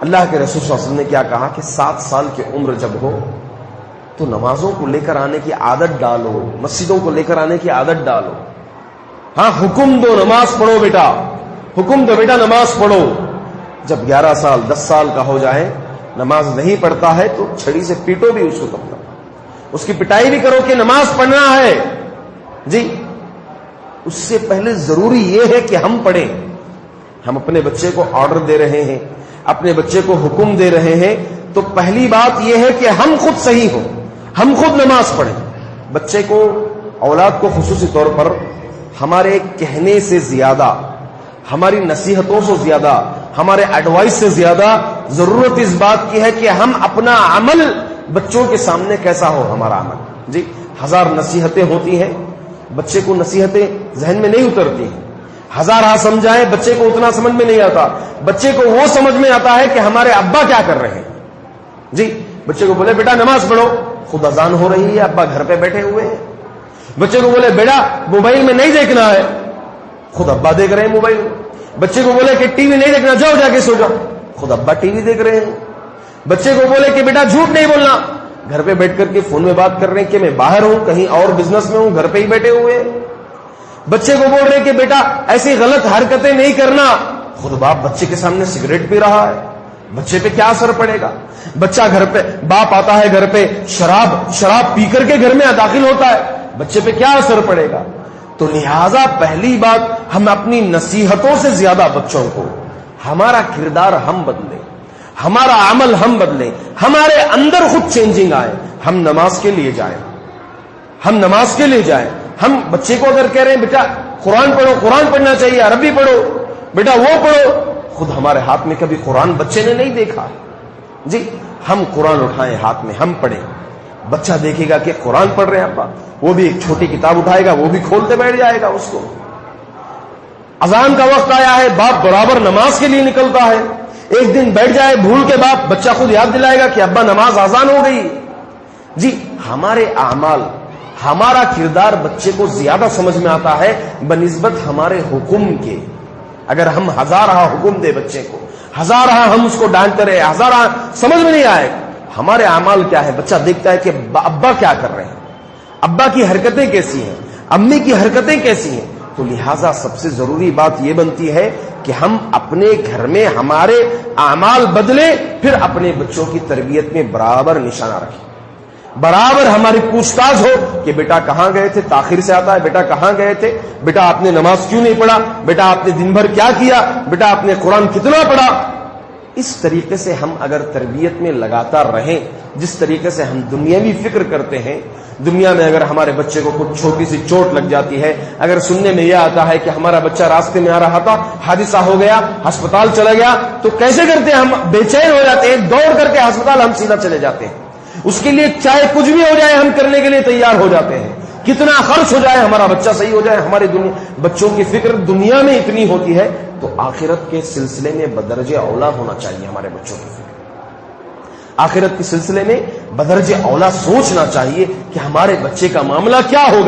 اللہ کے رسول صلی اللہ علیہ وسلم نے کیا کہا کہ 7 سال کی عمر جب ہو تو نمازوں کو لے کر آنے کی عادت ڈالو، مسجدوں کو لے کر آنے کی عادت ڈالو. ہاں حکم دو نماز پڑھو بیٹا، حکم دو بیٹا نماز پڑھو. جب 11 سال 10 سال کا ہو جائے نماز نہیں پڑھتا ہے تو چھڑی سے پیٹو بھی اس کو، تب تک اس کی پٹائی بھی کرو کہ نماز پڑھنا ہے. جی اس سے پہلے ضروری یہ ہے کہ ہم پڑھیں. ہم اپنے بچے کو آرڈر دے رہے ہیں، اپنے بچے کو حکم دے رہے ہیں، تو پہلی بات یہ ہے کہ ہم خود صحیح ہوں، ہم خود نماز پڑھیں. بچے کو، اولاد کو خصوصی طور پر ہمارے کہنے سے زیادہ، ہماری نصیحتوں سے زیادہ، ہمارے ایڈوائس سے زیادہ ضرورت اس بات کی ہے کہ ہم اپنا عمل بچوں کے سامنے کیسا ہو ہمارا عمل. جی 1000 نصیحتیں ہوتی ہیں، بچے کو نصیحتیں ذہن میں نہیں اترتی ہیں. 1000 سمجھائیں بچے کو اتنا سمجھ میں نہیں آتا. بچے کو وہ سمجھ میں آتا ہے کہ ہمارے ابا کیا کر رہے ہیں. جی بچے کو بولے بیٹا نماز پڑھو، خود اذان ہو رہی ہے، ابا گھر پہ بیٹھے ہوئے ہیں. بچے کو بولے بیٹا موبائل میں نہیں دیکھنا ہے، خود ابا دیکھ رہے ہیں موبائل. بچے کو بولے کہ ٹی وی نہیں دیکھنا، جاؤ جا کے سو جاؤ، خود ابا ٹی وی دیکھ رہے ہیں. بچے کو بولے کہ بیٹا جھوٹ نہیں بولنا، گھر پہ بیٹھ کر کے فون میں بات کر رہے ہیں کہ میں باہر ہوں، کہیں اور بزنس میں ہوں، گھر پہ ہی بیٹھے ہوئے. بچے کو بول رہے کہ بیٹا ایسی غلط حرکتیں نہیں کرنا، خود باپ بچے کے سامنے سگریٹ پی رہا ہے. بچے پہ کیا اثر پڑے گا؟ بچہ گھر پہ، باپ آتا ہے گھر پہ شراب پی کر کے گھر میں داخل ہوتا ہے، بچے پہ کیا اثر پڑے گا؟ تو لہذا پہلی بات ہم اپنی نصیحتوں سے زیادہ بچوں کو، ہمارا کردار ہم بدلیں، ہمارا عمل ہم بدلیں، ہمارے اندر خود چینجنگ آئے. ہم نماز کے لیے جائیں، ہم نماز کے لیے جائیں. ہم بچے کو اگر کہہ رہے ہیں بیٹا قرآن پڑھو، قرآن پڑھنا چاہیے، عربی پڑھو، بیٹا وہ پڑھو، خود ہمارے ہاتھ میں کبھی قرآن بچے نے نہیں دیکھا. جی ہم قرآن اٹھائیں ہاتھ میں، ہم پڑھیں. بچہ دیکھے گا کہ قرآن پڑھ رہے ہیں ابا، وہ بھی ایک چھوٹی کتاب اٹھائے گا، وہ بھی کھولتے بیٹھ جائے گا. اس کو اذان کا وقت آیا ہے، باپ برابر نماز کے لیے نکلتا ہے. ایک دن بیٹھ جائے بھول کے باپ، بچہ خود یاد دلائے گا کہ ابا نماز اذان ہو گئی. جی ہمارے اعمال، ہمارا کردار بچے کو زیادہ سمجھ میں آتا ہے بنسبت ہمارے حکم کے. اگر ہم 1000 حکم دے بچے کو، 1000 ہم اس کو ڈانٹتے رہے، 1000 سمجھ میں نہیں آئے، ہمارے اعمال کیا ہے؟ بچہ دیکھتا ہے کہ ابا کیا کر رہے ہیں، ابا کی حرکتیں کیسی ہیں، امی کی حرکتیں کیسی ہیں. تو لہٰذا سب سے ضروری بات یہ بنتی ہے کہ ہم اپنے گھر میں ہمارے اعمال بدلیں، پھر اپنے بچوں کی تربیت میں برابر نشانہ رکھیں. برابر ہماری پوچھ تاچھ ہو کہ بیٹا کہاں گئے تھے، تاخیر سے آتا ہے، بیٹا کہاں گئے تھے، بیٹا آپ نے نماز کیوں نہیں پڑھا، بیٹا آپ نے دن بھر کیا کیا، بیٹا آپ نے قرآن کتنا پڑھا. اس طریقے سے ہم اگر تربیت میں لگاتار رہیں، جس طریقے سے ہم دنیاوی فکر کرتے ہیں، دنیا میں اگر ہمارے بچے کو کچھ چھوٹی سی چوٹ لگ جاتی ہے، اگر سننے میں یہ آتا ہے کہ ہمارا بچہ راستے میں آ رہا تھا، حادثہ ہو گیا، ہسپتال چلا گیا، تو کیسے کرتے ہیں؟ ہم بے چین ہو جاتے ہیں، دوڑ کر کے ہسپتال ہم سیدھا چلے جاتے ہیں. اس کے لیے چاہے کچھ بھی ہو جائے ہم کرنے کے لیے تیار ہو جاتے ہیں. کتنا خرچ ہو جائے، ہمارا بچہ صحیح ہو جائے. ہماری بچوں کی فکر دنیا میں اتنی ہوتی ہے، تو آخرت کے سلسلے میں بدرجہ اولا ہونا چاہیے ہمارے بچوں کی فکر. آخرت کے سلسلے میں بدرجہ اولا سوچنا چاہیے کہ ہمارے بچے کا معاملہ کیا ہوگا.